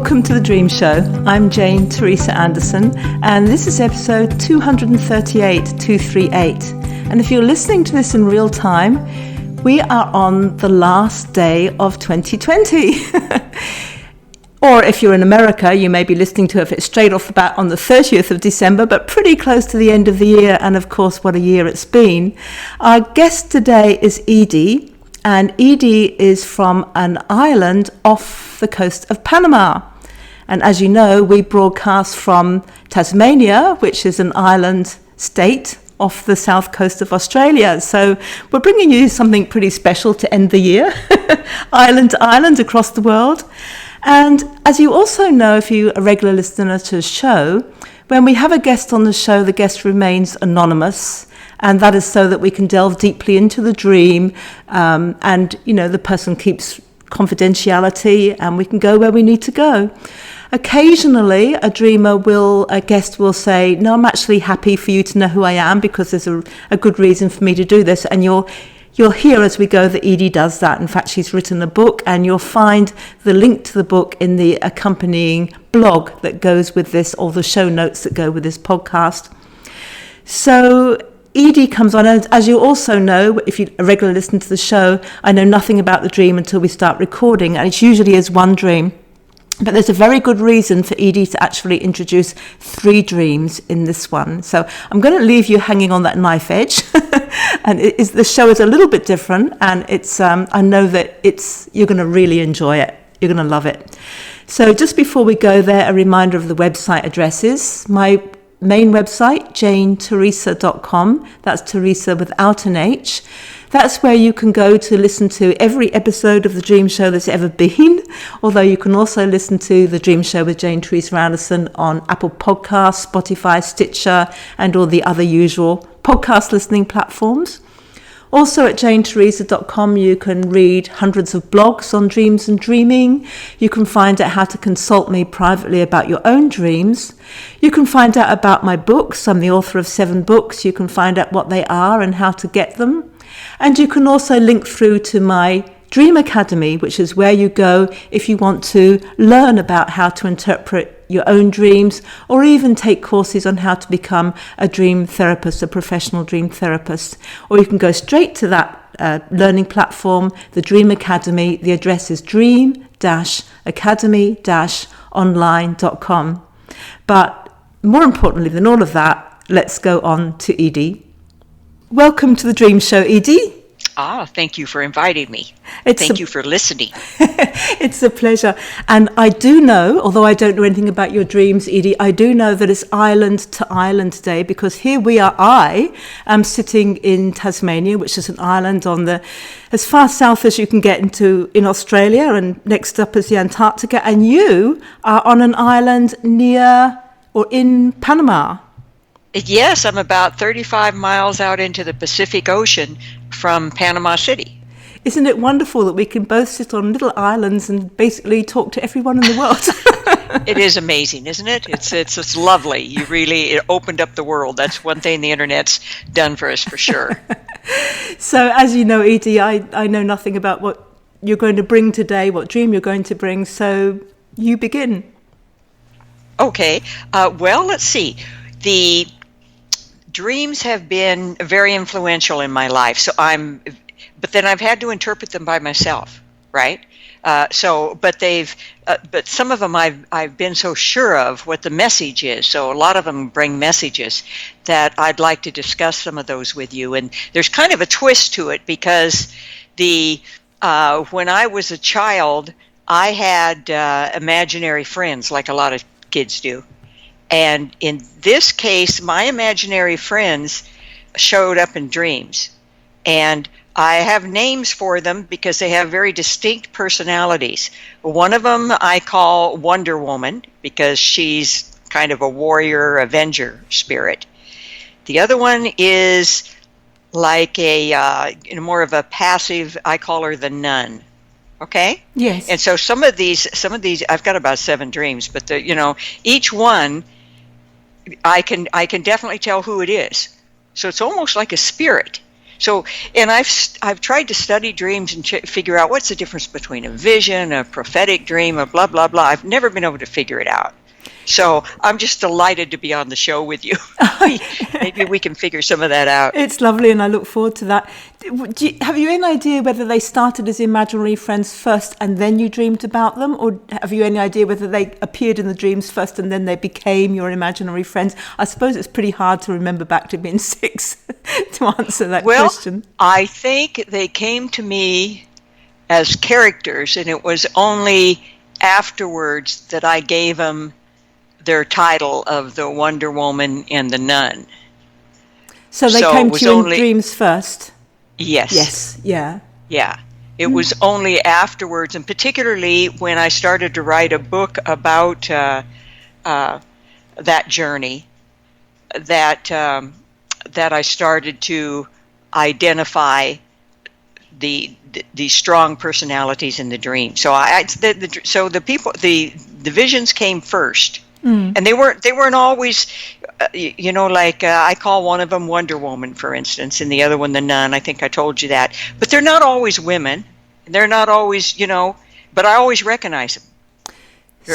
Welcome to The Dream Show. I'm Jane Teresa Anderson, and this is episode 238. And if you're listening to this in real time, we are on the last day of 2020. Or if you're in America, you may be listening to it straight off the bat on the 30th of December, but pretty close to the end of the year, and of course, what a year it's been. Our guest today is Edie, and Edie is from an island off the coast of Panama. And as you know, we broadcast from Tasmania, which is an island state off the south coast of Australia. So we're bringing you something pretty special to end the year, island to island across the world. And as you also know, if you're a regular listener to the show, when we have a guest on the show, the guest remains anonymous. And that is so that we can delve deeply into the dream. And, you know, the person keeps confidentiality and we can go where we need to go. Occasionally, a guest will say, no, I'm actually happy for you to know who I am because there's a good reason for me to do this. And you'll hear as we go that Edie does that. In fact, she's written a book, and you'll find the link to the book in the accompanying blog that goes with this, or the show notes that go with this podcast. So Edie comes on, and as you also know, if you're a regular listener to the show, I know nothing about the dream until we start recording, and it usually is one dream. But there's a very good reason for Edie to actually introduce 3 dreams in this one. So I'm going to leave you hanging on that knife edge. And the show is a little bit different, and it's I know that you're going to really enjoy it. You're going to love it. So just before we go there, a reminder of the website addresses. My main website, janeteresa.com. That's Teresa without an H. That's where you can go to listen to every episode of The Dream Show that's ever been, although you can also listen to The Dream Show with Jane Teresa Anderson on Apple Podcasts, Spotify, Stitcher, and all the other usual podcast listening platforms. Also at janeteresa.com, you can read hundreds of blogs on dreams and dreaming. You can find out how to consult me privately about your own dreams. You can find out about my books. I'm the author of 7 books. You can find out what they are and how to get them. And you can also link through to my Dream Academy, which is where you go if you want to learn about how to interpret your own dreams, or even take courses on how to become a dream therapist, a professional dream therapist. Or you can go straight to that learning platform, the Dream Academy. The address is dream-academy-online.com. But more importantly than all of that, let's go on to Edie. Welcome to The Dream Show, Edie. Thank you for inviting me. Thank you for listening. It's a pleasure. And I do know, although I don't know anything about your dreams, Edie, I do know that it's island to island day, because here we are. I am sitting in Tasmania, which is an island on as far south as you can get in Australia, and next up is the Antarctica. And you are on an island near or in Panama. Yes, I'm about 35 miles out into the Pacific Ocean from Panama City. Isn't it wonderful that we can both sit on little islands and basically talk to everyone in the world? It is amazing, isn't it? It's lovely. It opened up the world. That's one thing the internet's done for us, for sure. So as you know, Edie, I know nothing about what you're going to bring today, what dream you're going to bring. So you begin. Okay. Well, let's see. The dreams have been very influential in my life. But then I've had to interpret them by myself, right? But some of them I've been so sure of what the message is. So a lot of them bring messages that I'd like to discuss some of those with you. And there's kind of a twist to it, because when I was a child, I had imaginary friends, like a lot of kids do. And in this case, my imaginary friends showed up in dreams. And I have names for them because they have very distinct personalities. One of them I call Wonder Woman, because she's kind of a warrior, avenger spirit. The other one is like more of a passive, I call her the nun. Okay? Yes. And so some of these, I've got about 7 dreams, but each one, I can definitely tell who it is. So it's almost like a spirit. So, and I've tried to study dreams and figure out what's the difference between a vision, a prophetic dream, a blah blah blah. I've never been able to figure it out. So I'm just delighted to be on the show with you. Maybe we can figure some of that out. It's lovely, and I look forward to that. Have you any idea whether they started as imaginary friends first and then you dreamed about them? Or have you any idea whether they appeared in the dreams first and then they became your imaginary friends? I suppose it's pretty hard to remember back to being 6 to answer that question. I think they came to me as characters, and it was only afterwards that I gave them their title of the Wonder Woman and the Nun. So they came to you in dreams first? Yes. Yes, yeah. Yeah. It was only afterwards, and particularly when I started to write a book about that journey, that I started to identify the strong personalities in the dream. So the visions came first. And they weren't always, I call one of them Wonder Woman, for instance, and the other one the Nun. I think I told you that. But they're not always women. They're not always, but I always recognize them.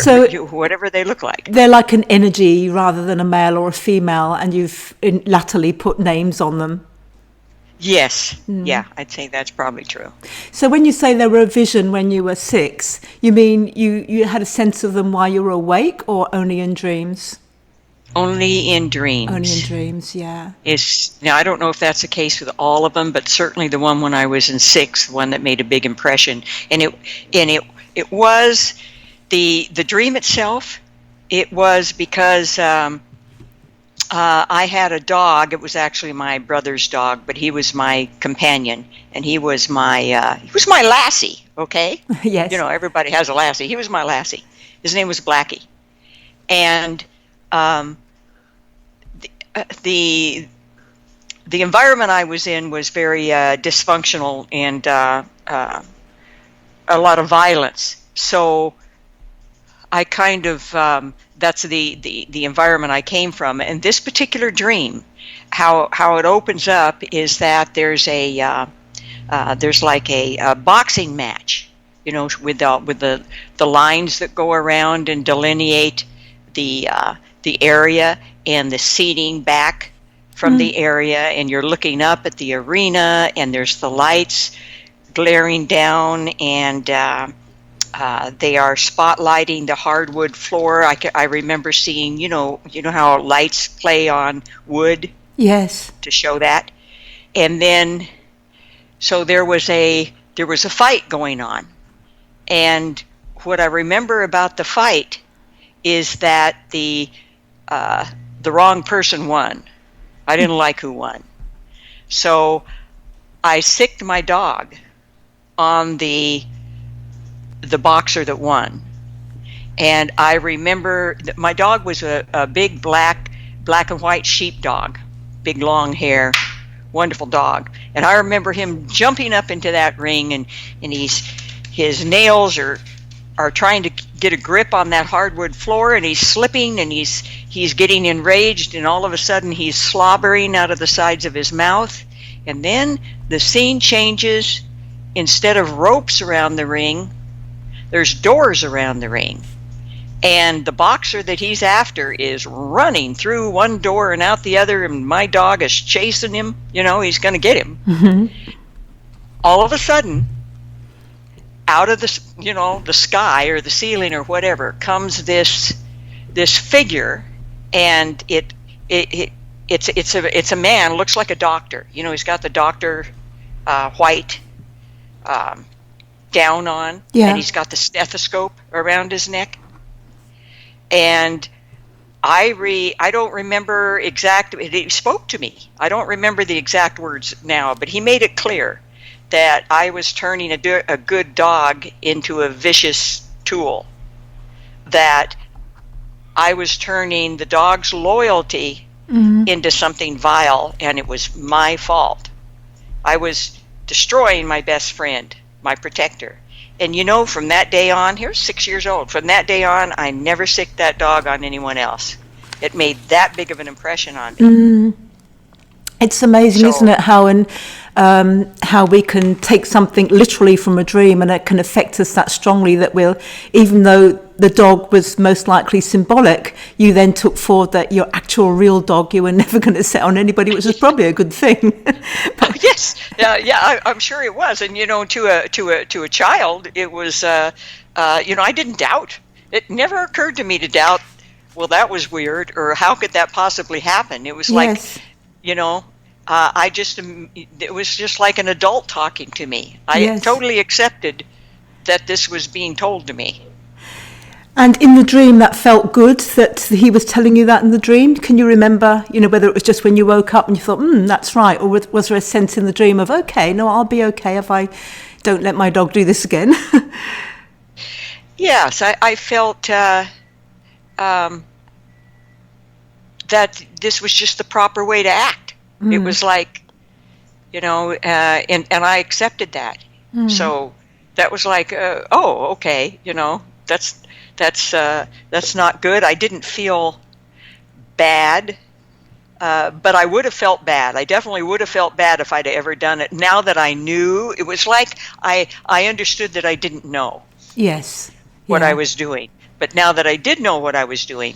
So whatever they look like. They're like an energy rather than a male or a female, and you've latterly put names on them. Yes. Yeah, I'd say that's probably true. So when you say they were a vision when you were 6, you mean you had a sense of them while you were awake or only in dreams? Only in dreams. Only in dreams, yeah. Now, I don't know if that's the case with all of them, but certainly the one when I was in 6th, one that made a big impression. And it was the dream itself. It was because I had a dog. It was actually my brother's dog, but he was my companion, and he was my lassie. Okay. Yes. Everybody has a lassie. He was my lassie. His name was Blackie, and the environment I was in was very dysfunctional and a lot of violence. So I kind of that's the environment I came from. And this particular dream, how it opens up is that there's like a boxing match, with the lines that go around and delineate the area and the seating back from the area, and you're looking up at the arena, and there's the lights glaring down, and they are spotlighting the hardwood floor. I remember seeing, how lights play on wood. Yes. To show that, and then so there was a fight going on, and what I remember about the fight is that the wrong person won. I didn't like who won, so I sicked my dog on the boxer that won. And I remember that my dog was a big black and white sheepdog, big long hair, wonderful dog. And I remember him jumping up into that ring, and his nails are trying to get a grip on that hardwood floor, and he's slipping, and he's getting enraged, and all of a sudden he's slobbering out of the sides of his mouth. And then the scene changes. Instead of ropes around the ring, there's doors around the ring, and the boxer that he's after is running through one door and out the other, and my dog is chasing him. He's going to get him. Mm-hmm. All of a sudden, out of the sky or the ceiling or whatever, comes this figure, and it's a man. Looks like a doctor. He's got the doctor white gown on, and he's got the stethoscope around his neck. And I don't remember exactly. He spoke to me. I don't remember the exact words now, but he made it clear that I was turning a good dog into a vicious tool. That I was turning the dog's loyalty into something vile, and it was my fault. I was destroying my best friend, my protector. And from that day on, he was 6 years old. From that day on, I never sicked that dog on anyone else. It made that big of an impression on me. It's amazing, So, isn't it, how we can take something literally from a dream and it can affect us that strongly that we'll, even though the dog was most likely symbolic, you then took forward that your actual real dog you were never going to set on anybody, which is probably a good thing. oh, yes, I'm sure it was. And to a child, it was. I didn't doubt. It never occurred to me to doubt. Well, that was weird, or how could that possibly happen? It was Yes. like, it was just like an adult talking to me. I Yes. totally accepted that this was being told to me. And in the dream, that felt good that he was telling you that in the dream. Can you remember, whether it was just when you woke up and you thought, that's right, or was there a sense in the dream of, okay, no, I'll be okay if I don't let my dog do this again? Yes, I felt that this was just the proper way to act. It was like, and I accepted that. So that was like, okay, that's not good. I didn't feel bad, but I would have felt bad. I definitely would have felt bad if I'd ever done it. Now that I knew, it was like I understood that I didn't know Yes. what I was doing. But now that I did know what I was doing,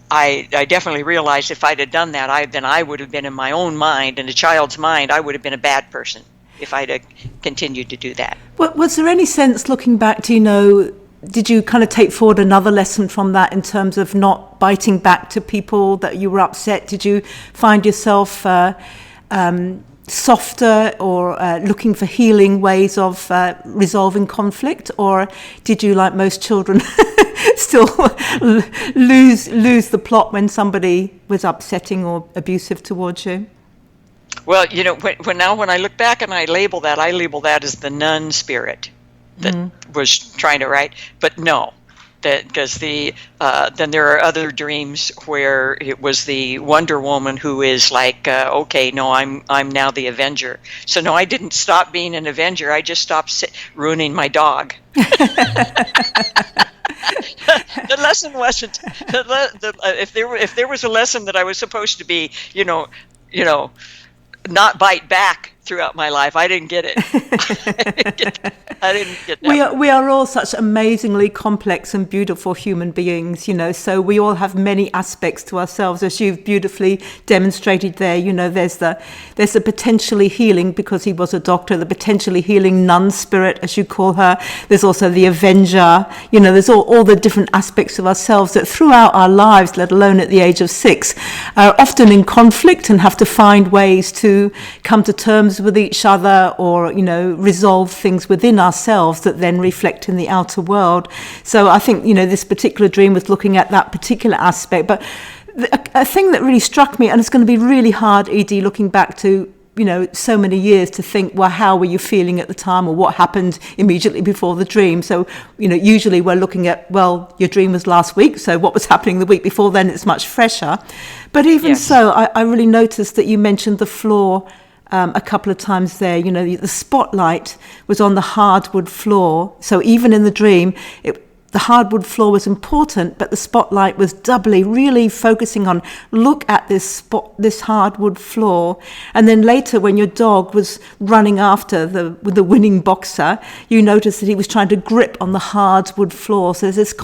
I definitely realized if I'd have done that, then I would have been in my own mind, in a child's mind, I would have been a bad person if I'd have continued to do that. Was there any sense, looking back, did you kind of take forward another lesson from that in terms of not biting back to people that you were upset? Did you find yourself softer or looking for healing ways of resolving conflict? Or did you, like most children, still lose the plot when somebody was upsetting or abusive towards you? Well, when I look back and I label that as the nun spirit that was trying to write. But no, because then there are other dreams where it was the Wonder Woman who is like, okay, no, I'm now the avenger. So no, I didn't stop being an avenger. I just stopped ruining my dog. The lesson wasn't if there was a lesson that I was supposed to be, not bite back throughout my life. I didn't get it. I didn't get that. We are all such amazingly complex and beautiful human beings, so we all have many aspects to ourselves, as you've beautifully demonstrated there. There's the potentially healing, because he was a doctor, the potentially healing nun spirit, as you call her. There's also the avenger. There's all the different aspects of ourselves that throughout our lives, let alone at the age of 6, are often in conflict and have to find ways to come to terms with each other, or resolve things within ourselves that then reflect in the outer world. So I think this particular dream was looking at that particular aspect. But a thing that really struck me, and it's going to be really hard, Edie, looking back to so many years, to think, well, how were you feeling at the time, or what happened immediately before the dream? So usually we're looking at, well, your dream was last week, so what was happening the week before then? It's much fresher. But even so, I really noticed that you mentioned the floor a couple of times there. The spotlight was on the hardwood floor. So even in the dream, the hardwood floor was important, but the spotlight was doubly really focusing on, look at this hardwood floor. And then later, when your dog was running after the winning boxer, you noticed that he was trying to grip on the hardwood floor. So there's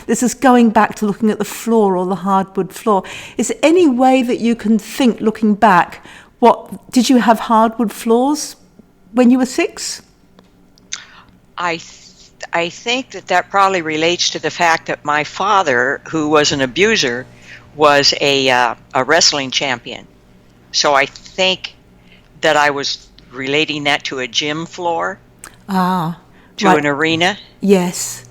this is going back to looking at the floor, or the hardwood floor. Is there any way that you can think, looking back, what did you have hardwood floors when you were 6? I think that probably relates to the fact that my father, who was an abuser, was a wrestling champion. So I think that I was relating that to a gym floor, to an arena. Yes.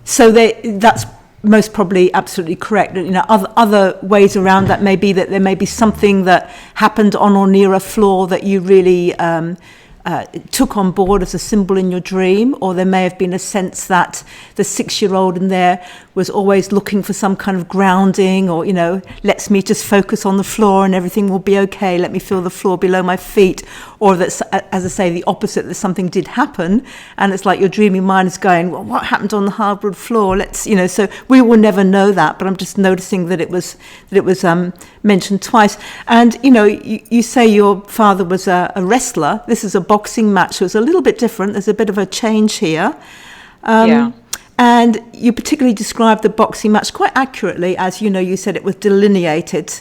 So that's most probably absolutely correct. Other ways around that may be that there may be something that happened on or near a floor that you really took on board as a symbol in your dream, or there may have been a sense that the 6-year-old in there was always looking for some kind of grounding, or lets me just focus on the floor and everything will be okay, let me feel the floor below my feet. Or that's, as I say, the opposite, that something did happen and it's like your dreaming mind is going, well, what happened on the hardwood floor? So we will never know that, but I'm just noticing that it was mentioned twice. And, you say your father was a wrestler. This is a boxing match, so it's a little bit different. There's a bit of a change here. Yeah. And you particularly described the boxing match quite accurately, as you said it was delineated.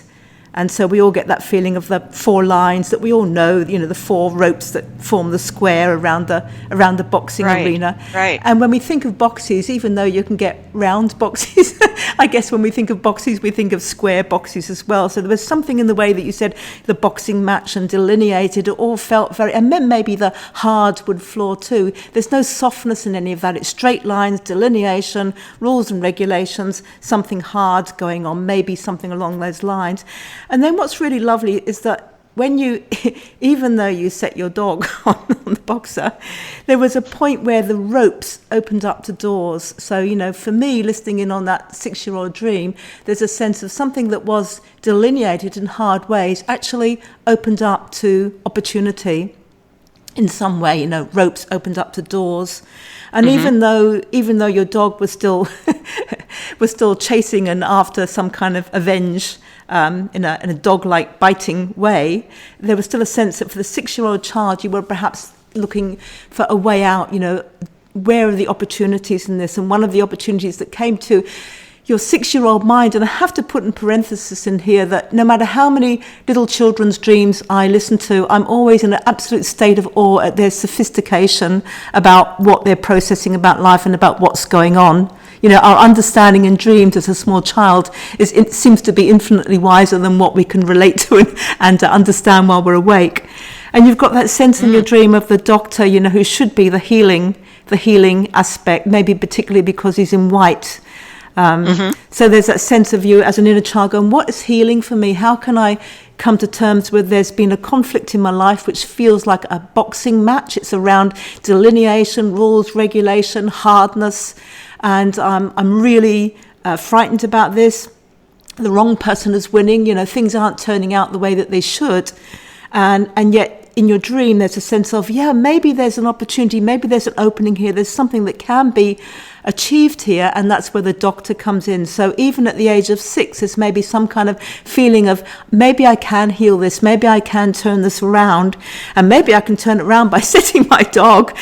And so we all get that feeling of the 4 lines that we all know, the 4 ropes that form the square around the boxing arena. Right. And when we think of boxes, even though you can get round boxes, I guess when we think of boxes, we think of square boxes as well. So there was something in the way that you said the boxing match and delineated, it all felt very, and then maybe the hardwood floor too. There's no softness in any of that. It's straight lines, delineation, rules and regulations, something hard going on, maybe something along those lines. And then what's really lovely is that when you, even though you set your dog on the boxer, there was a point where the ropes opened up to doors. So, for me, listening in on that 6-year-old dream, there's a sense of something that was delineated in hard ways actually opened up to opportunity in some way. Ropes opened up to doors. And even though your dog was still chasing and after some kind of avenge, in a dog-like biting way, there was still a sense that for the 6-year-old child, you were perhaps looking for a way out. Where are the opportunities in this? And one of the opportunities that came to your 6-year-old mind, and I have to put in parenthesis in here that no matter how many little children's dreams I listen to, I'm always in an absolute state of awe at their sophistication about what they're processing about life and about what's going on. Our understanding in dreams as a small child seems to be infinitely wiser than what we can relate to and understand while we're awake. And you've got that sense in your dream of the doctor, who should be the healing aspect, maybe particularly because he's in white. So there's that sense of you as an inner child going, what is healing for me? How can I come to terms with there's been a conflict in my life which feels like a boxing match? It's around delineation, rules, regulation, hardness. And I'm really frightened about this. The wrong person is winning. Things aren't turning out the way that they should. And yet in your dream, there's a sense of, maybe there's an opportunity. Maybe there's an opening here. There's something that can be achieved here. And that's where the doctor comes in. So even at the age of 6, there's maybe some kind of feeling of maybe I can heal this. Maybe I can turn this around. And maybe I can turn it around by setting my dog.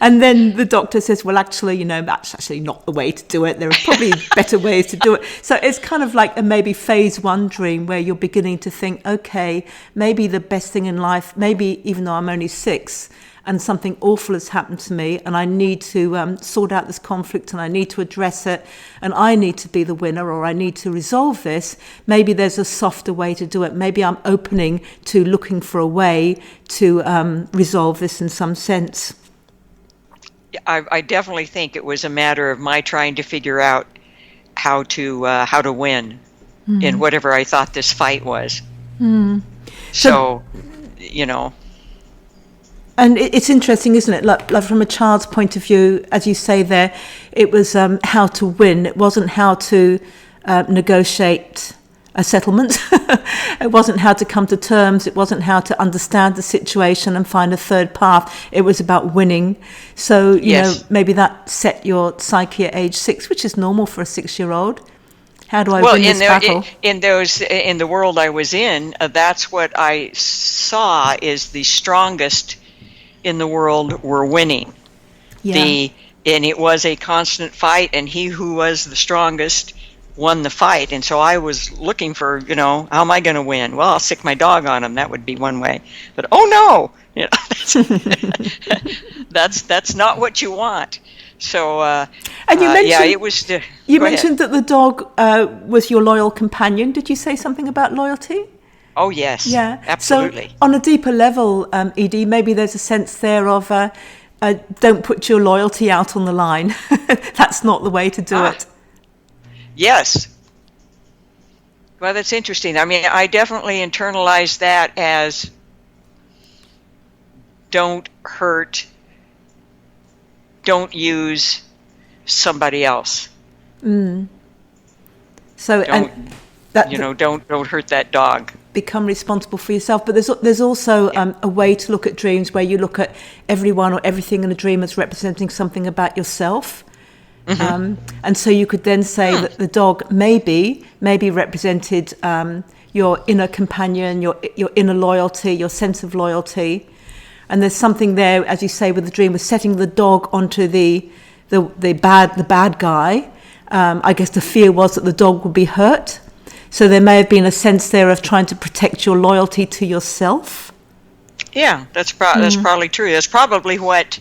And then the doctor says, well, actually, that's actually not the way to do it. There are probably better ways to do it. So it's kind of like a maybe phase 1 dream where you're beginning to think, okay, maybe the best thing in life, maybe even though I'm only 6 and something awful has happened to me and I need to sort out this conflict and I need to address it and I need to be the winner or I need to resolve this, maybe there's a softer way to do it. Maybe I'm opening to looking for a way to resolve this in some sense. I definitely think it was a matter of my trying to figure out how to win in whatever I thought this fight was. So, And it's interesting, isn't it? Like from a child's point of view, as you say there, it was how to win. It wasn't how to negotiate a settlement. It wasn't how to come to terms. It wasn't how to understand the situation and find a third path. It was about winning. So, maybe that set your psyche at age 6, which is normal for a 6-year-old. How do I win this battle? In the world I was in, that's what I saw is the strongest in the world were winning. And it was a constant fight, and he who was the strongest won the fight. And so I was looking for, how am I going to win? Well, I'll sick my dog on him. That would be one way. But oh no, that's not what you want. So and you mentioned, it was. You mentioned that the dog was your loyal companion. Did you say something about loyalty? Oh yes, absolutely. So on a deeper level, Edie, maybe there's a sense there of don't put your loyalty out on the line. That's not the way to do it. Yes. Well, that's interesting. I mean, I definitely internalized that as don't hurt, don't use somebody else. So don't hurt that dog. Become responsible for yourself. But there's also a way to look at dreams where you look at everyone or everything in a dream as representing something about yourself. And so you could then say that the dog maybe represented your inner companion, your inner loyalty, your sense of loyalty. And there's something there, as you say, with the dream, with setting the dog onto the bad guy. I guess the fear was that the dog would be hurt. So there may have been a sense there of trying to protect your loyalty to yourself. Yeah, that's probably true. That's probably what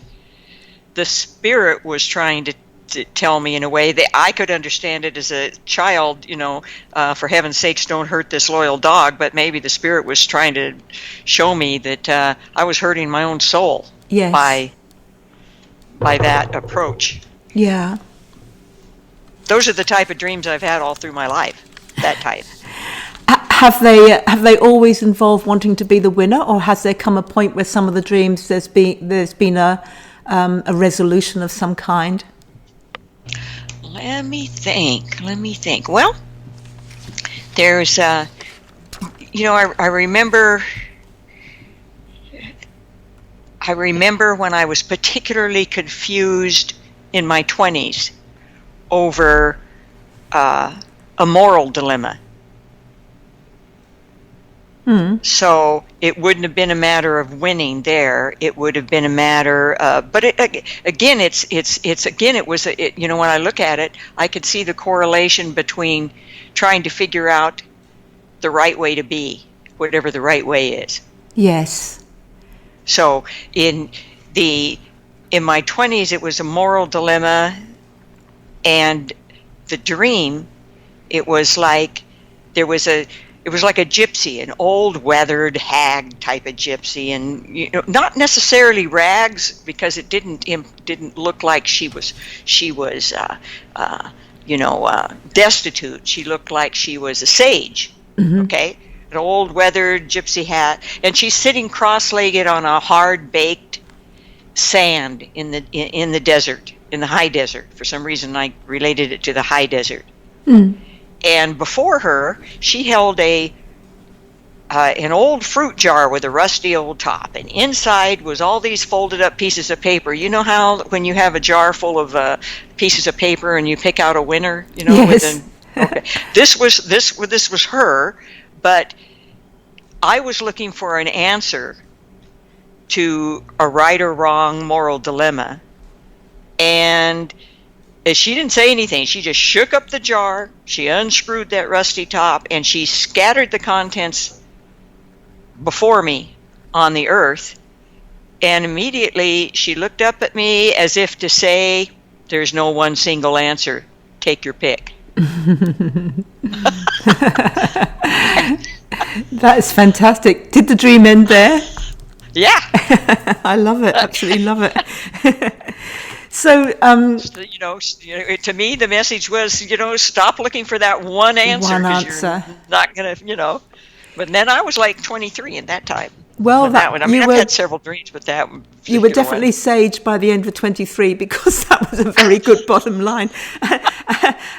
the spirit was trying to tell me, in a way that I could understand it as a child, for heaven's sakes, don't hurt this loyal dog. But maybe the spirit was trying to show me that I was hurting my own soul by that approach. Yeah. Those are the type of dreams I've had all through my life, that type. Have they always involved wanting to be the winner, or has there come a point where some of the dreams there's been a resolution of some kind? Let me think. Well, there's, I remember when I was particularly confused in my 20s over a moral dilemma. So it wouldn't have been a matter of winning there. It would have been a matter of, but when I look at it, I could see the correlation between trying to figure out the right way to be, whatever the right way is. Yes. So in my 20s, it was a moral dilemma, and the dream, it was like a gypsy, an old weathered hag type of gypsy, and not necessarily rags, because it didn't look like she was destitute. She looked like she was a sage. Okay, an old weathered gypsy hat, and she's sitting cross-legged on a hard baked sand in the desert, in the high desert. For some reason, I related it to the high desert. And before her, she held an old fruit jar with a rusty old top, and inside was all these folded up pieces of paper. You know how when you have a jar full of pieces of paper and you pick out a winner, Yes. Okay. This was her, but I was looking for an answer to a right or wrong moral dilemma, and she didn't say anything. She just shook up the jar, she unscrewed that rusty top, and she scattered the contents before me on the earth. And immediately she looked up at me as if to say, "There's no one single answer. Take your pick." That is fantastic. Did the dream end there? Yeah. I love it. Absolutely love it. So, to me, the message was, stop looking for that one answer. You're not going to, But then I was like 23 in that time. Well, I've had several dreams, but that one. You were definitely sage by the end of 23, because that was a very good bottom line.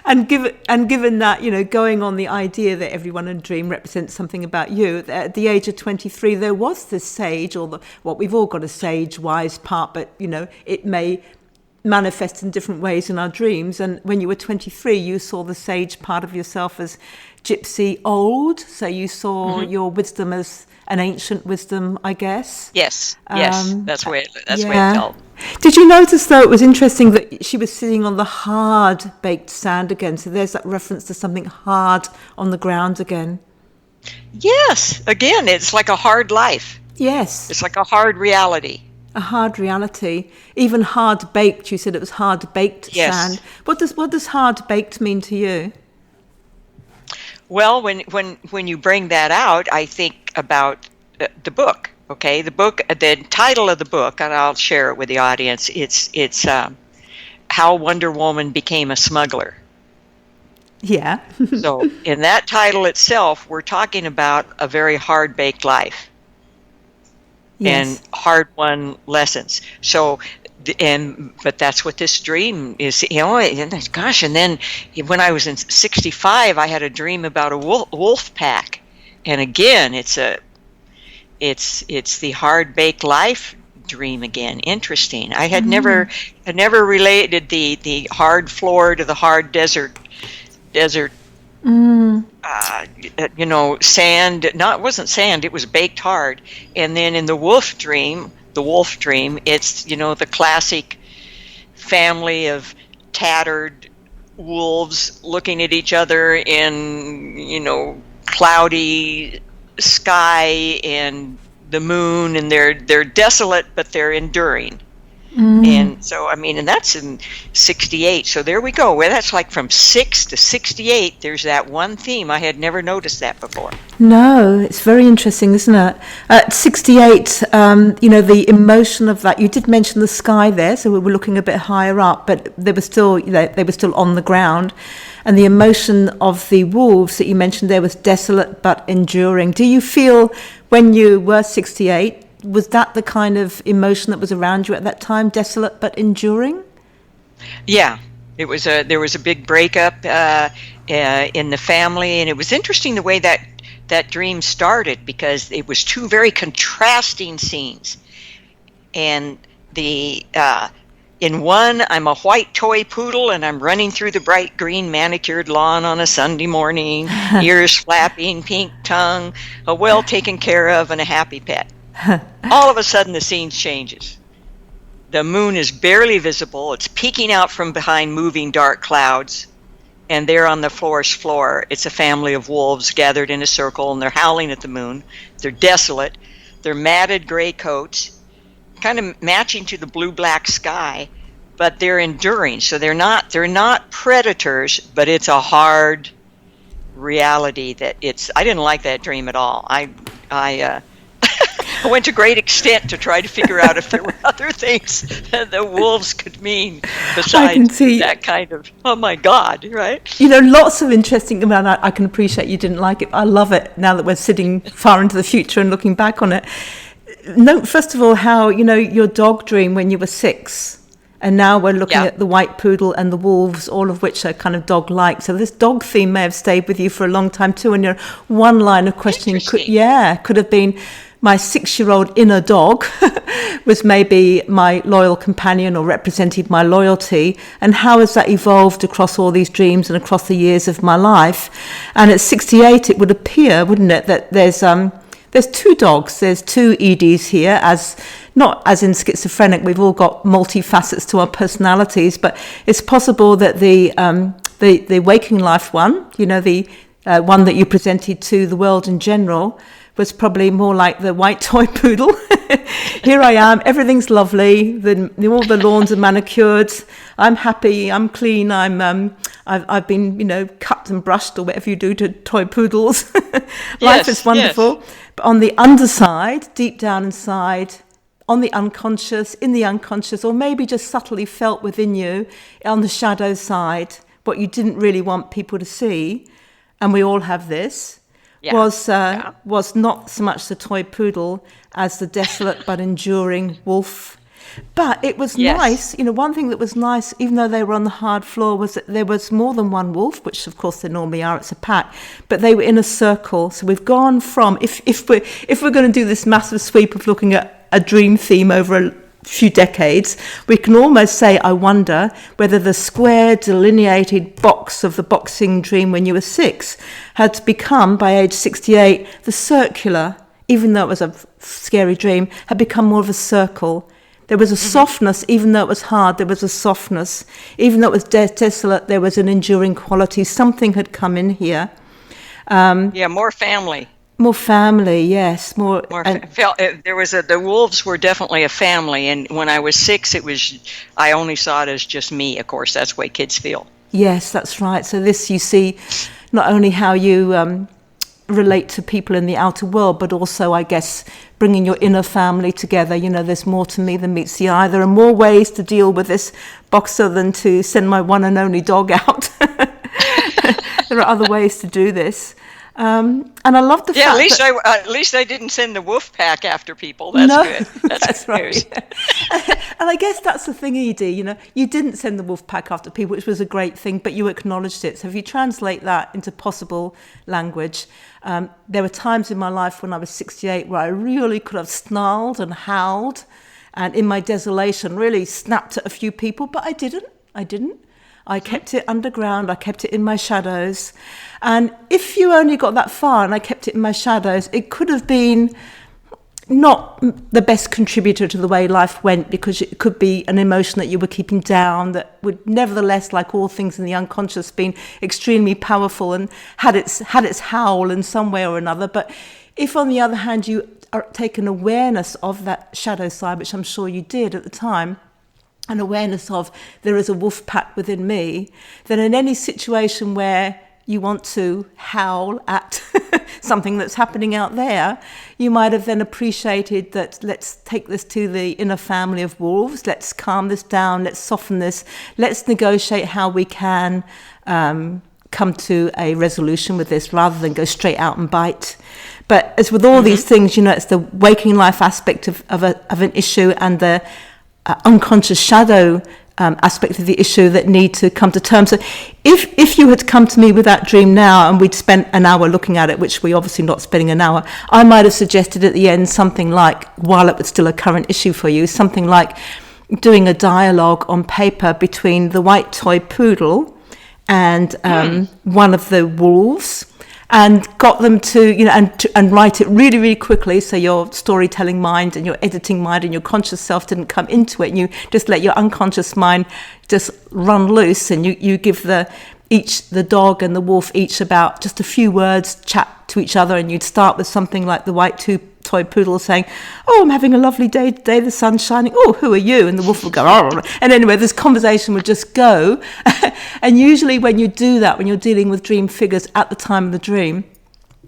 And given that, going on the idea that everyone in a dream represents something about you, at the age of 23, there was this sage, or what we've all got a sage wise part, but it may manifest in different ways in our dreams. And when you were 23, you saw the sage part of yourself as gypsy old, so you saw your wisdom as an ancient wisdom, I guess. Yes, that's the way it felt. Did you notice, though, it was interesting that she was sitting on the hard baked sand again, so there's that reference to something hard on the ground again. Yes, again, it's like a hard life. Yes. It's like a hard reality. A hard reality. Even hard baked, you said it was hard baked sand. What does hard baked mean to you? Well, when you bring that out, I think about the book. Okay, the title of the book, and I'll share it with the audience. It's How Wonder Woman Became a Smuggler. Yeah. So in that title itself, we're talking about a very hard-baked life. Yes. And hard-won lessons. So, but that's what this dream is. Gosh, and then when I was in 65, I had a dream about a wolf pack, and again, it's the hard-baked life dream again. Interesting. I had never related the hard floor to the hard desert, sand. No, it wasn't sand. It was baked hard. And then in the wolf dream, it's the classic family of tattered wolves looking at each other in cloudy sky and the moon, and they're desolate, but they're enduring. And so, and that's in 68. So there we go. Well, that's like from 6 to 68. There's that one theme. I had never noticed that before. No, it's very interesting, isn't it? At 68, the emotion of that. You did mention the sky there, so we were looking a bit higher up, but they were still on the ground. And the emotion of the wolves that you mentioned there was desolate but enduring. Do you feel when you were 68? Was that the kind of emotion that was around you at that time, desolate but enduring? Yeah, there was a big breakup in the family, and it was interesting the way that dream started, because it was two very contrasting scenes. And in one, I'm a white toy poodle, and I'm running through the bright green manicured lawn on a Sunday morning, ears flapping, pink tongue, a well taken care of, and a happy pet. All of a sudden, the scene changes. The moon is barely visible. It's peeking out from behind moving dark clouds. And there on the forest floor, it's a family of wolves gathered in a circle, and they're howling at the moon. They're desolate. They're matted gray coats, kind of matching to the blue-black sky, but they're enduring. So they're not predators, but it's a hard reality that I didn't like that dream at all. I went to great extent to try to figure out if there were other things that the wolves could mean besides that kind of, oh my God, right? Lots of interesting, I can appreciate you didn't like it, but I love it now that we're sitting far into the future and looking back on it. Note, first of all, how, your dog dream when you were 6, and now we're looking at the white poodle and the wolves, all of which are kind of dog-like. So this dog theme may have stayed with you for a long time too, and your one line of questioning could have been, my 6-year-old inner dog was maybe my loyal companion or represented my loyalty, and how has that evolved across all these dreams and across the years of my life. And at 68, it would appear, wouldn't it, that there's 2 dogs, there's 2 Edies here, not as in schizophrenic, we've all got multifacets to our personalities, but it's possible that the waking life one, the one that you presented to the world in general, was probably more like the white toy poodle. Here I am, everything's lovely, all the lawns are manicured, I'm happy, I'm clean, I've been, cut and brushed or whatever you do to toy poodles. Life is wonderful. Yes. But on the underside, deep down inside, in the unconscious, or maybe just subtly felt within you, on the shadow side, what you didn't really want people to see, and we all have this, was not so much the toy poodle as the desolate but enduring wolf. But it was nice, one thing that was nice, even though they were on the hard floor, was that there was more than one wolf, which of course there normally are, it's a pack, but they were in a circle. So we've gone from, if we're going to do this massive sweep of looking at a dream theme over a few decades, we can almost say, I wonder whether the square delineated box of the boxing dream when you were 6 had become, by age 68, the circular, even though it was a scary dream, had become more of a circle. There was a softness, even though it was hard, there was a softness. Even though it was desolate, there was an enduring quality. Something had come in here. More family. More family, yes. The wolves were definitely a family, and when I was 6, I only saw it as just me. Of course, that's the way kids feel. Yes, that's right. So this, you see, not only how you relate to people in the outer world, but also, I guess, bringing your inner family together. There's more to me than meets the eye. There are more ways to deal with this boxer than to send my one and only dog out. There are other ways to do this. And I love the fact at least I didn't send the wolf pack after people. That's good. That's right. Yeah. And I guess that's the thing, Edie. You didn't send the wolf pack after people, which was a great thing, but you acknowledged it. So if you translate that into possible language, there were times in my life when I was 68 where I really could have snarled and howled and in my desolation really snapped at a few people, but I didn't. I kept it underground. I kept it in my shadows. And if you only got that far and I kept it in my shadows, it could have been not the best contributor to the way life went, because it could be an emotion that you were keeping down that would nevertheless, like all things in the unconscious, been extremely powerful and had its howl in some way or another. But if, on the other hand, you take an awareness of that shadow side, which I'm sure you did at the time, an awareness of there is a wolf pack within me, then in any situation where you want to howl at something that's happening out there, you might have then appreciated that let's take this to the inner family of wolves, let's calm this down, let's soften this, let's negotiate how we can come to a resolution with this rather than go straight out and bite. But as with all these things, it's the waking life aspect of an issue and the unconscious shadow aspect of the issue that need to come to terms. So if you had come to me with that dream now and we'd spent an hour looking at it, which we're obviously not spending an hour, I might have suggested at the end something like, while it was still a current issue for you, something like doing a dialogue on paper between the white toy poodle and one of the wolves, and got them to, and write it really, really quickly, so your storytelling mind and your editing mind and your conscious self didn't come into it, and you just let your unconscious mind just run loose, and you give the dog and the wolf each about just a few words, chat to each other, and you'd start with something like the white toy poodle saying, "Oh, I'm having a lovely day today, the sun's shining. Oh, who are you?" And the wolf would go, "Oh." And anyway, this conversation would just go. And usually when you do that, when you're dealing with dream figures at the time of the dream,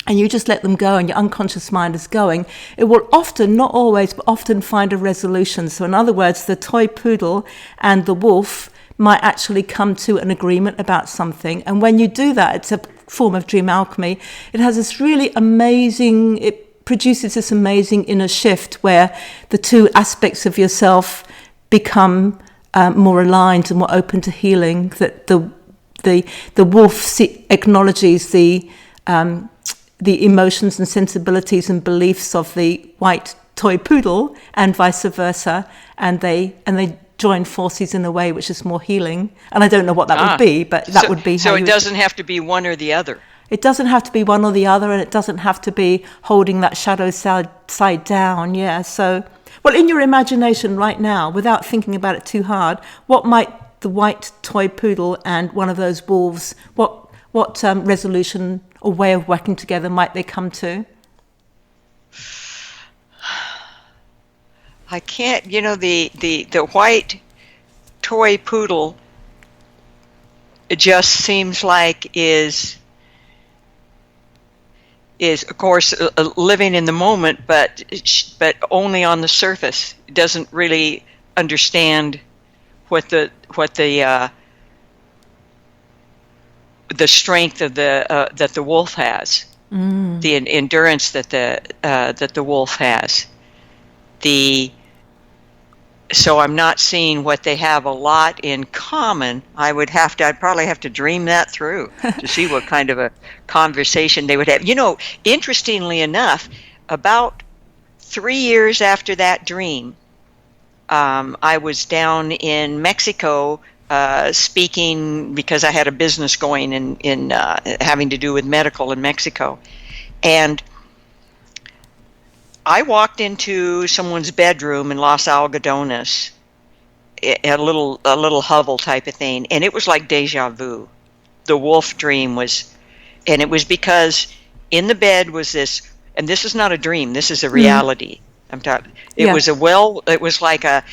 and you just let them go and your unconscious mind is going, it will often, not always, but often find a resolution. So in other words, the toy poodle and the wolf might actually come to an agreement about something. And when you do that, it's a form of dream alchemy. It has this really amazing, it produces this amazing inner shift where the two aspects of yourself become more aligned and more open to healing. That the wolf acknowledges the emotions and sensibilities and beliefs of the white toy poodle, and vice versa, and they join forces in a way which is more healing. And I don't know what that would be, but that would be. So it doesn't have to be one or the other. It doesn't have to be one or the other, and it doesn't have to be holding that shadow side down. Yeah. So, well, in your imagination right now, without thinking about it too hard, what might the white toy poodle and one of those wolves, what resolution or way of working together might they come to? I can't, the white toy poodle, it just seems like is of course living in the moment, but only on the surface. It doesn't really understand what the strength of that the wolf has, the endurance that the wolf has. So I'm not seeing what they have a lot in common. I'd probably have to dream that through to see what kind of a conversation they would have. Interestingly enough, about 3 years after that dream, I was down in Mexico speaking because I had a business going in having to do with medical in Mexico, and I walked into someone's bedroom in Los Algodones, a little hovel type of thing, and it was like deja vu. The wolf dream was, and it was because in the bed was this, and this is not a dream. This is a reality. I'm talking. It was like a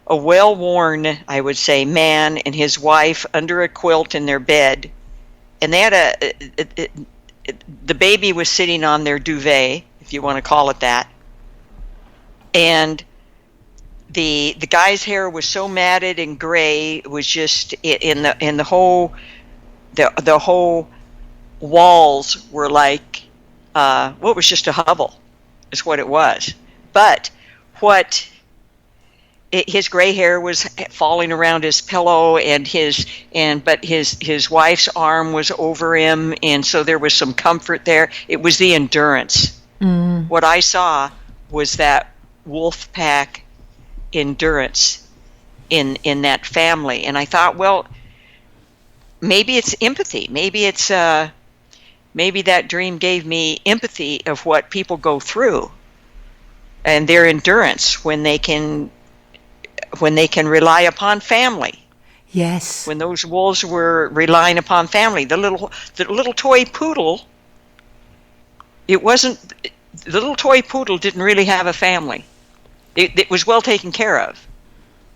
well-worn, I would say, man and his wife under a quilt in their bed, and they had the baby was sitting on their duvet, if you want to call it that, and the guy's hair was so matted and gray, it was just in the whole walls were like what was just a hovel is what it was. But his gray hair was falling around his pillow, but his wife's arm was over him, and so there was some comfort there. It was the endurance. What I saw was that wolf pack endurance in that family. And I thought, well, maybe it's empathy. Maybe that dream gave me empathy of what people go through and their endurance when they can rely upon family. Yes. When those wolves were relying upon family, the little toy poodle, the little toy poodle didn't really have a family. It was well taken care of.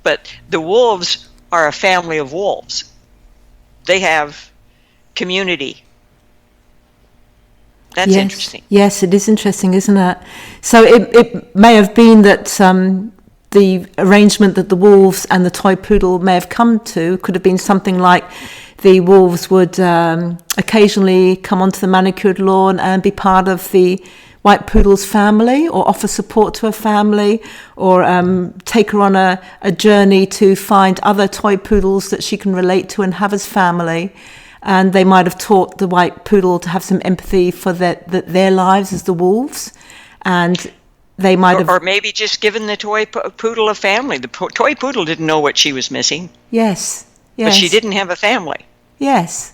But the wolves are a family of wolves. They have community. That's interesting. Yes, it is interesting, isn't it? So it may have been that the arrangement that the wolves and the toy poodle may have come to could have been something like the wolves would occasionally come onto the manicured lawn and be part of the white poodle's family, or offer support to a family, or take her on a journey to find other toy poodles that she can relate to and have as family. And they might have taught the white poodle to have some empathy for their lives as the wolves. And they might have... Or maybe just given the toy poodle a family. The toy poodle didn't know what she was missing. Yes. But she didn't have a family. Yes.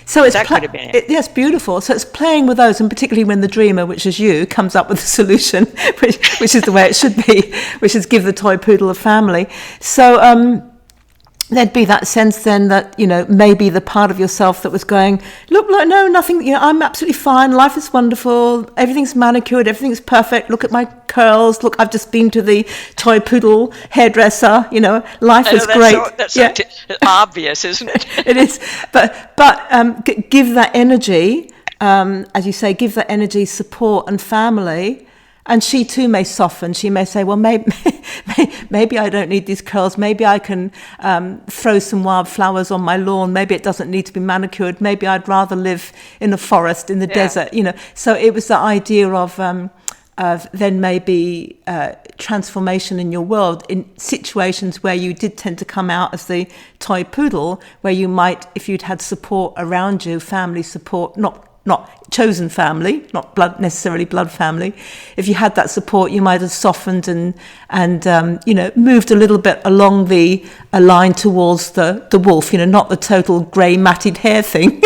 So it's that could have been it. Yes, beautiful. So it's playing with those, and particularly when the dreamer, which is you, comes up with a solution, which is the way it should be, which is give the toy poodle a family. So there'd be that sense then that, maybe the part of yourself that was going, look, no, nothing, I'm absolutely fine, life is wonderful, everything's manicured, everything's perfect, look at my curls, look, I've just been to the toy poodle hairdresser, life is great. That's so obvious, isn't it? It is, but give that energy, as you say, give that energy, support and family. And she too may soften. She may say, well, maybe I don't need these curls. Maybe I can throw some wildflowers on my lawn. Maybe it doesn't need to be manicured. Maybe I'd rather live in a forest, in the desert. So it was the idea of then maybe transformation in your world in situations where you did tend to come out as the toy poodle, where you might, if you'd had support around you, family support, not chosen family, not necessarily blood family. If you had that support, you might have softened and moved a little bit along a line towards the wolf. Not the total grey matted hair thing,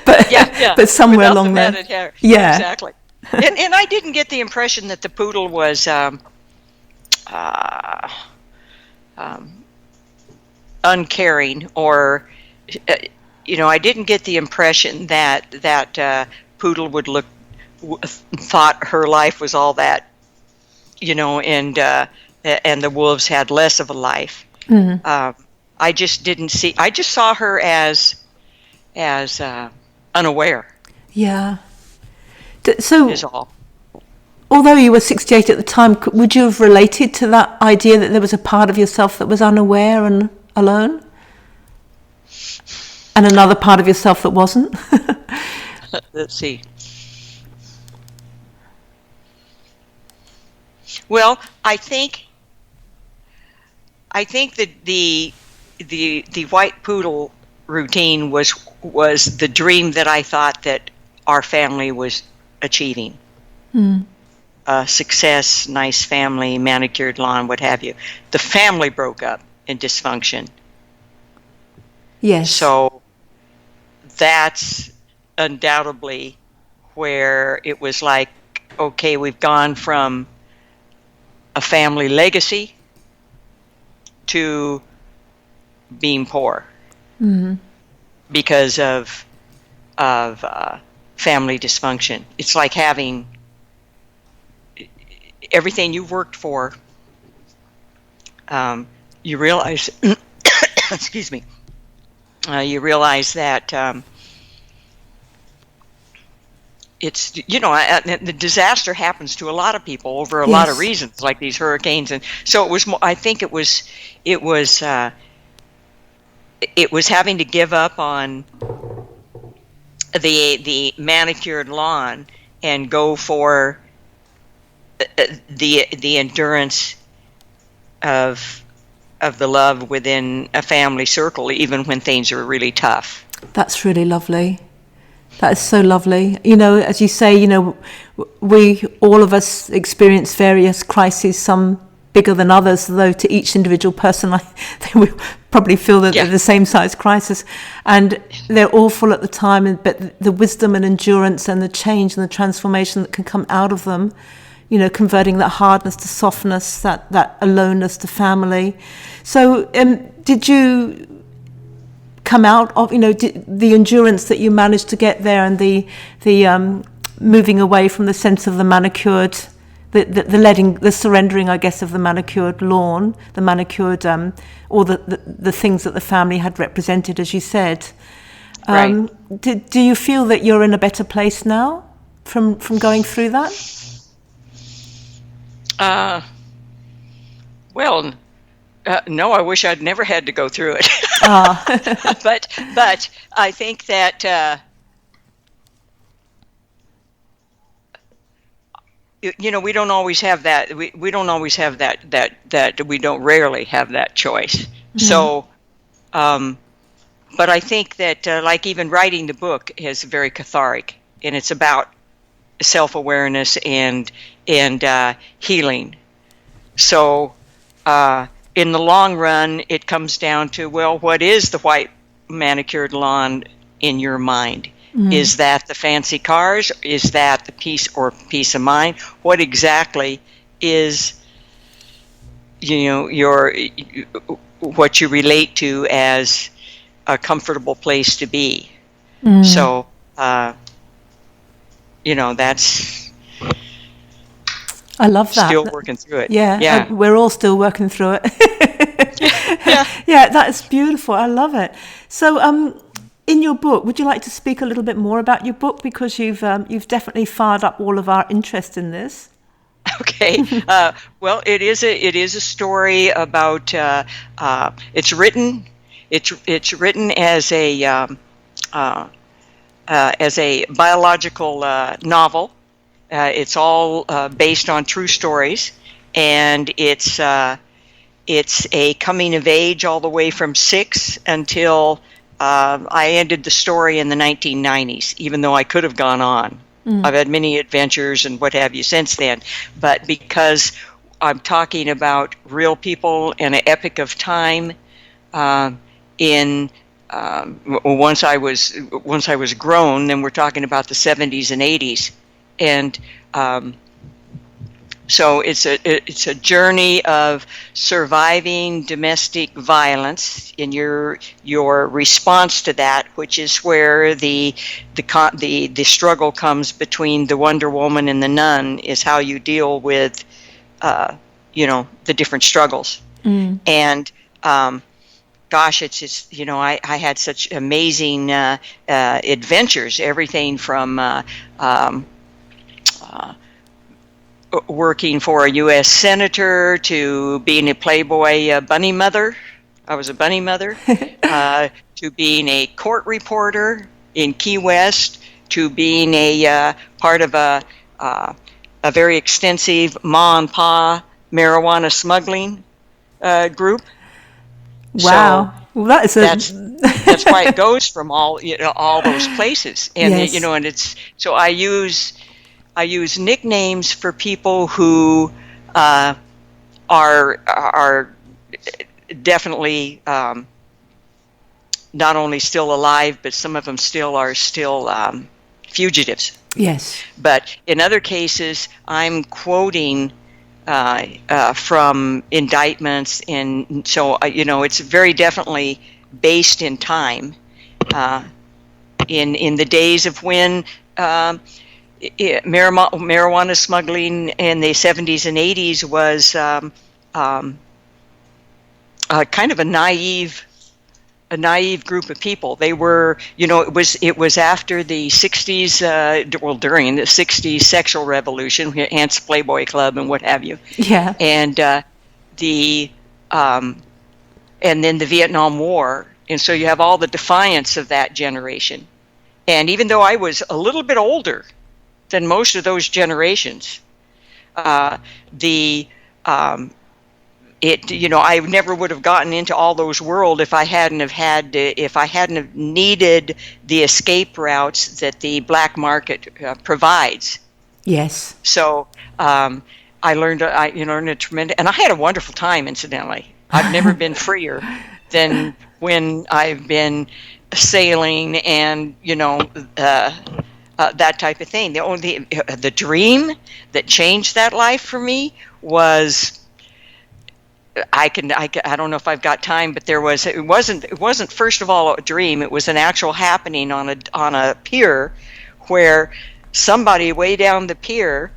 but somewhere along there. Matted hair. Yeah, exactly. and I didn't get the impression that the poodle was uncaring, or I didn't get the impression that poodle thought her life was all that, and the wolves had less of a life. Mm-hmm. I just saw her as unaware. Yeah. So, is all. Although you were 68 at the time, would you have related to that idea that there was a part of yourself that was unaware and alone? And another part of yourself that wasn't? Let's see. Well, I think that the white poodle routine was the dream that I thought that our family was achieving. Success, nice family, manicured lawn, what have you. The family broke up in dysfunction. Yes. So that's undoubtedly where it was like, okay, we've gone from a family legacy to being poor because of family dysfunction. It's like having everything you worked for. You realize, excuse me. You realize that it's the disaster happens to a lot of people over a lot of reasons, like these hurricanes, and so it was. I think it was having to give up on the manicured lawn and go for the endurance of the love within a family circle, even when things are really tough. That's really lovely. That is so lovely. As you say, we, all of us experience various crises, some bigger than others, though to each individual person, they will probably feel that they're the same size crisis. And they're awful at the time, but the wisdom and endurance and the change and the transformation that can come out of them, converting that hardness to softness, that aloneness to family. So did you come out of, the endurance that you managed to get there, and the moving away from the sense of the manicured, the surrendering, I guess, of the manicured lawn, the manicured, or the things that the family had represented, as you said. Right. Do you feel that you're in a better place now from going through that? Well, no, I wish I'd never had to go through it. But I think that we don't always have that. We don't always have that. We don't rarely have that choice. Mm-hmm. So, but I think that like even writing the book is very cathartic, and it's about self-awareness and healing. So, in the long run, it comes down to, well, what is the white manicured lawn in your mind? Mm. Is that the fancy cars? Is that the peace of mind? What exactly is, what you relate to as a comfortable place to be? Mm. So, that's... I love that. Still working through it. Yeah. We're all still working through it. Yeah, that's beautiful. I love it. So, in your book, would you like to speak a little bit more about your book, because you've definitely fired up all of our interest in this? Okay. Well, it is a story about. It's written as a biological novel. It's all based on true stories, and it's a coming of age all the way from 6 until I ended the story in the 1990s, even though I could have gone on. Mm. I've had many adventures and what have you since then, but because I'm talking about real people and an epic of time, once I was grown, then we're talking about the 70s and 80s. And so it's a journey of surviving domestic violence in your response to that, which is where the struggle comes between the Wonder Woman and the nun, is how you deal with the different struggles. Mm. And gosh, it's just, I had such amazing adventures, everything from working for a U.S. senator to being a Playboy bunny mother. I was a bunny mother. To being a court reporter in Key West, to being a part of a very extensive ma and pa marijuana smuggling group. Wow. So well, that's why it goes from all those places. And yes. And it's so I use nicknames for people who are definitely not only still alive, but some of them are still fugitives. Yes. But in other cases, I'm quoting from indictments, and so it's very definitely based in time, in the days of when marijuana smuggling in the 70s and 80s was kind of a naive group of people. They were, it was after the 60s, during the 60s sexual revolution, hence Playboy Club and what have you. Yeah. And and then the Vietnam War. And so you have all the defiance of that generation. And even though I was a little bit older than most of those generations, I never would have gotten into all those world if I hadn't have needed the escape routes that the black market provides. Yes. So I learned a tremendous, and I had a wonderful time, incidentally. I've never been freer than when I've been sailing and, that type of thing. The dream that changed that life for me was, I don't know if I've got time, but it wasn't first of all a dream. It was an actual happening on a pier where somebody way down the pier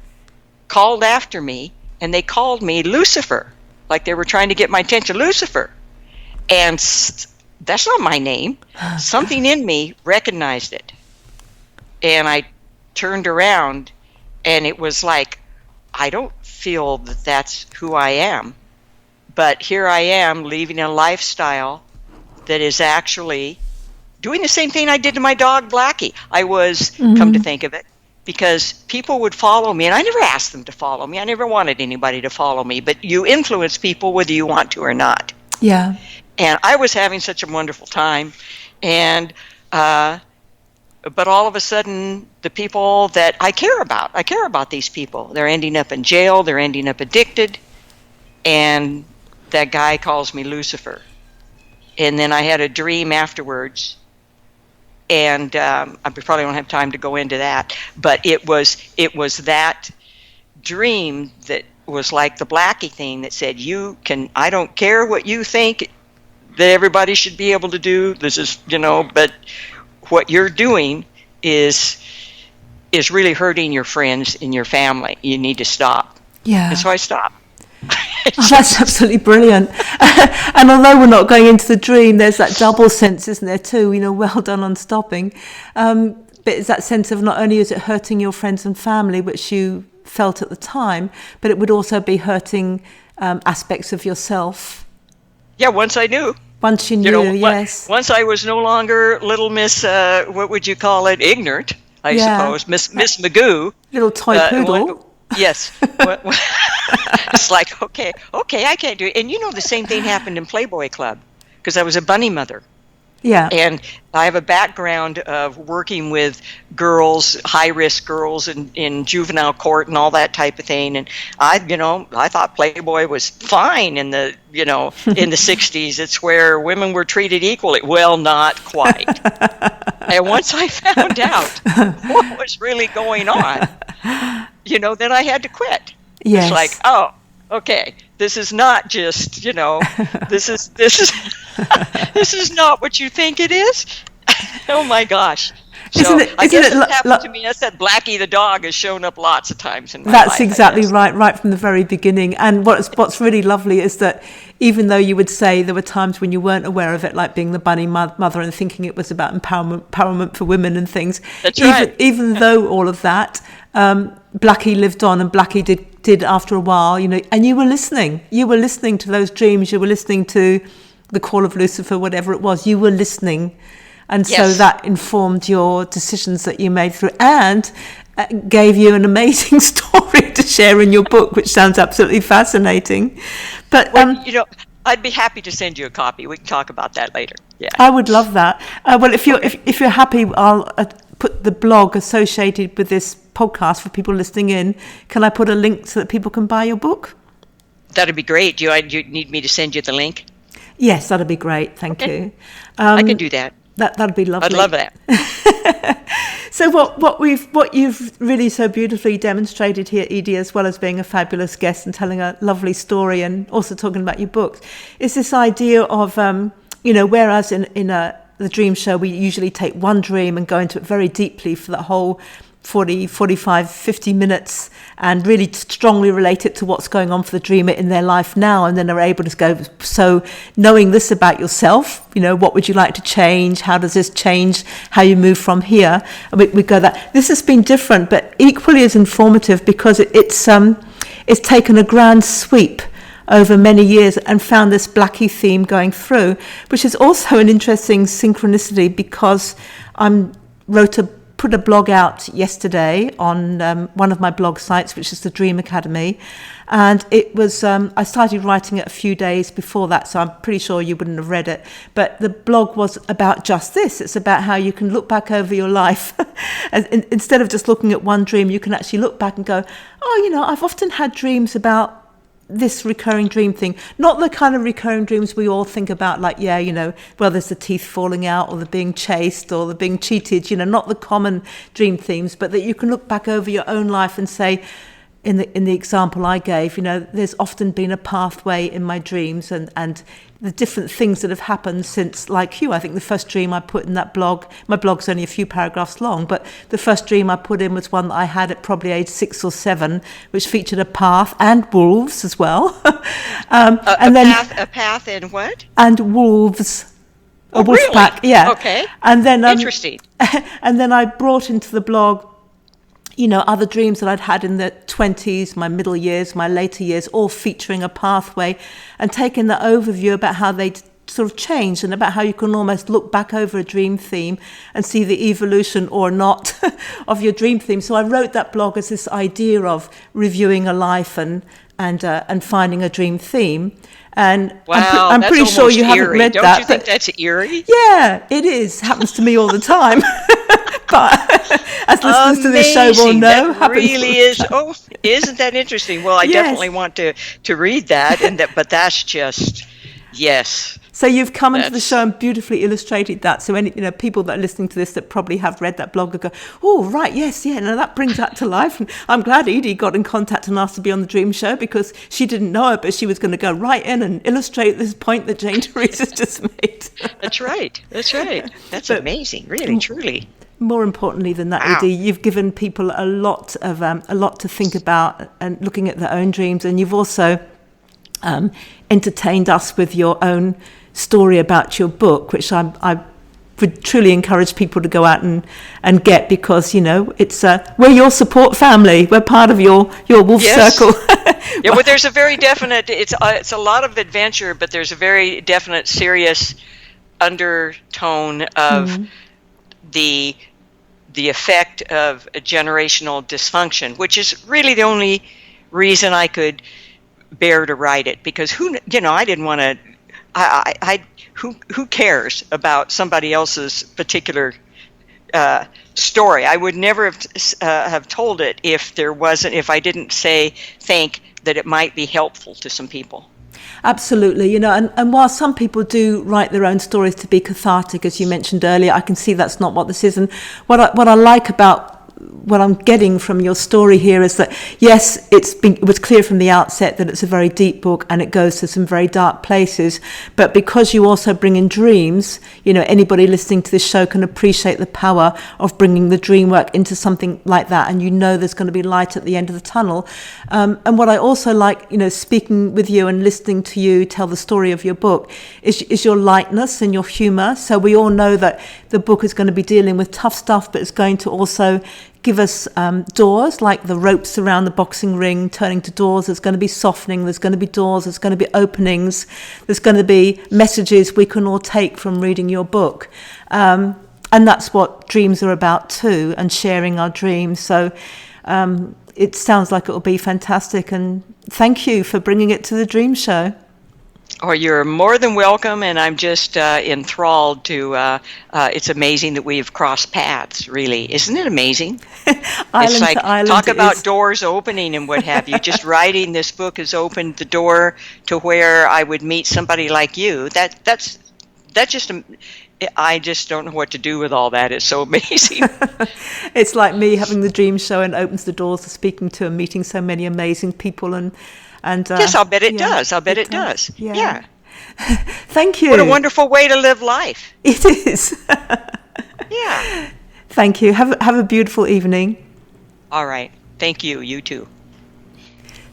called after me, and they called me Lucifer, like they were trying to get my attention. Lucifer. And that's not my name. Something in me recognized it. And I turned around, and it was like, I don't feel that that's who I am. But here I am living a lifestyle that is actually doing the same thing I did to my dog, Blackie. I was, come to think of it, because people would follow me, and I never asked them to follow me. I never wanted anybody to follow me, but you influence people whether you want to or not. Yeah. And I was having such a wonderful time, and but all of a sudden, the people that I care about these people. They're ending up in jail, they're ending up addicted, and that guy calls me Lucifer. And then I had a dream afterwards, and I probably don't have time to go into that, but it was that dream that was like the Blackie thing that said, I don't care what you think that everybody should be able to do. This is, but what you're doing is really hurting your friends and your family. You need to stop. Yeah. And so I stopped. Oh, that's absolutely brilliant. And although we're not going into the dream, there's that double sense, isn't there, too? Well done on stopping. But it's that sense of not only is it hurting your friends and family, which you felt at the time, but it would also be hurting aspects of yourself. Yeah, once I knew. Once you knew, yes. Once I was no longer little Miss, what would you call it, ignorant, I suppose, Miss Magoo. Little toy poodle. Yes. It's like, okay, I can't do it. And the same thing happened in Playboy Club, because I was a bunny mother. Yeah. And I have a background of working with girls, high-risk girls in juvenile court and all that type of thing. And I thought Playboy was fine in the, in the 60s. It's where women were treated equally. Well, not quite. And once I found out what was really going on, then I had to quit. Yes. It's like, oh, okay, this is not just, this is this is not what you think it is. Oh my gosh. So I guess it happened to me. I said Blackie the dog has shown up lots of times in my life. That's exactly right from the very beginning. And what's really lovely is that even though you would say there were times when you weren't aware of it, like being the bunny mother and thinking it was about empowerment for women and things. That's right. Even though all of that, Blackie lived on, and Blackie did after a while, and you were listening. You were listening to those dreams. You were listening to the call of Lucifer, whatever it was. You were listening. And so that informed your decisions that you made through, and gave you an amazing story to share in your book, which sounds absolutely fascinating. But I'd be happy to send you a copy. We can talk about that later. Yeah, I would love that. Well, if you're happy, I'll put the blog associated with this podcast for people listening in. Can I put a link so that people can buy your book? That'd be great. Do you need me to send you the link? Yes, that'd be great. Thank you. I can do that. That'd be lovely. I'd love that. So what you've really so beautifully demonstrated here, Edie, as well as being a fabulous guest and telling a lovely story and also talking about your books, is this idea of whereas in the dream show we usually take one dream and go into it very deeply for the whole 40, 45, 50 minutes and really strongly relate it to what's going on for the dreamer in their life now, and then are able to go, so knowing this about yourself, what would you like to change? How does this change how you move from here? And we go that. This has been different, but equally as informative, because it's taken a grand sweep over many years and found this Blackie theme going through, which is also an interesting synchronicity, because I wrote a put a blog out yesterday on one of my blog sites, which is the Dream Academy. And it was, I started writing it a few days before that, so I'm pretty sure you wouldn't have read it. But the blog was about just this. It's about how you can look back over your life. And instead of just looking at one dream, you can actually look back and go, oh, I've often had dreams about this recurring dream thing. Not the kind of recurring dreams we all think about, like, well, there's the teeth falling out, or the being chased, or the being cheated, not the common dream themes, but that you can look back over your own life and say, in the example I gave, there's often been a pathway in my dreams and the different things that have happened since, like you, I think the first dream I put in that blog, my blog's only a few paragraphs long, but the first dream I put in was one that I had at probably age 6 or 7, which featured a path and wolves as well. A path and what? And wolves. Oh, a wolf really? pack, yeah. Okay. And then interesting. And then I brought into the blog other dreams that I'd had in the 20s, my middle years, my later years, all featuring a pathway, and taking that overview about how they sort of changed, and about how you can almost look back over a dream theme and see the evolution or not of your dream theme. So I wrote that blog as this idea of reviewing a life and finding a dream theme. And wow, I'm pretty sure you haven't read Don't that. Don't you think that's eerie? Yeah, it is. Happens to me all the time. But as listeners to this show will know, that really is. Oh, isn't that interesting? Well, I definitely want to read that, but that's just yes. So you've come into the show and beautifully illustrated that. So any people that are listening to this that probably have read that blog will go, oh right, yes, yeah, no, that brings that to life. And I'm glad Edie got in contact and asked to be on the Dream Show, because she didn't know it, but she was going to go right in and illustrate this point that Jane Teresa's just made. That's right. That's amazing, really, truly. More importantly than that, wow. Edie, you've given people a lot to think about and looking at their own dreams, and you've also entertained us with your own story about your book, which I would truly encourage people to go out and get, because it's we're your support family. We're part of your wolf circle. Yeah, well, there's a very definite. It's a lot of adventure, but there's a very definite, serious undertone of the effect of a generational dysfunction, which is really the only reason I could bear to write it, because I didn't want to. Who cares about somebody else's particular story? I would never have told it if I didn't think that it might be helpful to some people. Absolutely, and while some people do write their own stories to be cathartic, as you mentioned earlier, I can see that's not what this is. And what I like about what I'm getting from your story here is that, yes, it was clear from the outset that it's a very deep book and it goes to some very dark places, but because you also bring in dreams, anybody listening to this show can appreciate the power of bringing the dream work into something like that, and there's going to be light at the end of the tunnel. And what I also like, speaking with you and listening to you tell the story of your book is your lightness and your humor. So we all know that the book is going to be dealing with tough stuff, but it's going to also give us doors, like the ropes around the boxing ring turning to doors. There's going to be softening, there's going to be doors, there's going to be openings, there's going to be messages we can all take from reading your book. And that's what dreams are about too, and sharing our dreams. So it sounds like it will be fantastic, and thank you for bringing it to the Dream Show. Oh, you're more than welcome, and I'm just enthralled to. It's amazing that we've crossed paths. Really, isn't it amazing? Island to island. Talk about doors opening and what have you. Just writing this book has opened the door to where I would meet somebody like you. That's just. I just don't know what to do with all that. It's so amazing. It's like me having the Dream Show, and opens the doors to speaking to and meeting so many amazing people and. Yes, I'll bet it does. I'll bet it does. Yeah. Thank you. What a wonderful way to live life. It is. Yeah. Thank you. Have a beautiful evening. All right. Thank you. You too.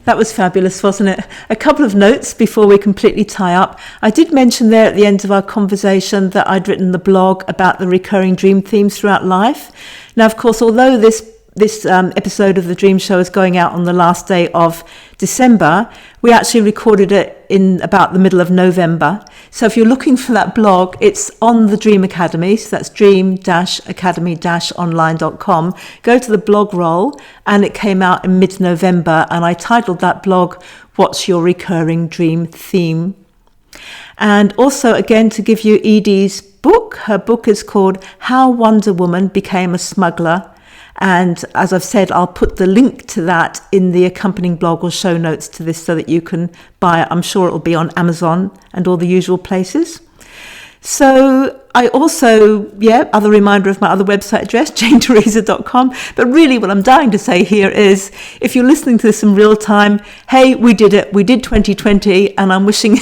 That was fabulous, wasn't it? A couple of notes before we completely tie up. I did mention there at the end of our conversation that I'd written the blog about the recurring dream themes throughout life. Now, of course, although this episode of the Dream Show is going out on the last day of December. We actually recorded it in about the middle of November. So if you're looking for that blog, it's on the Dream Academy. So that's dream-academy-online.com. Go to the blog roll, and it came out in mid-November. And I titled that blog, What's Your Recurring Dream Theme? And also, again, to give you Edie's book. Her book is called How Wonder Woman Became a Smuggler. And as I've said, I'll put the link to that in the accompanying blog or show notes to this so that you can buy it. I'm sure it'll be on Amazon and all the usual places. So I also, other reminder of my other website address, janeteresa.com. But really what I'm dying to say here is, if you're listening to this in real time, hey, we did it. We did 2020, and I'm wishing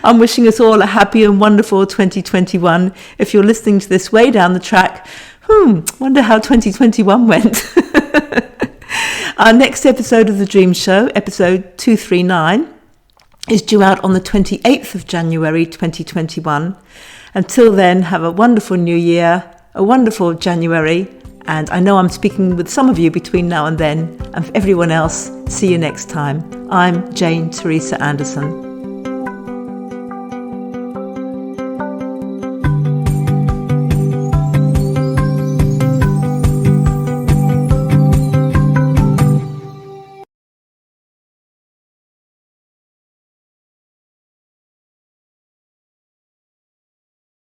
I'm wishing us all a happy and wonderful 2021. If you're listening to this way down the track, wonder how 2021 went. Our next episode of The Dream Show, episode 239, is due out on the 28th of January 2021. Until then, have a wonderful new year, a wonderful January, and I know I'm speaking with some of you between now and then, and for everyone else, see you next time. I'm Jane Teresa Anderson.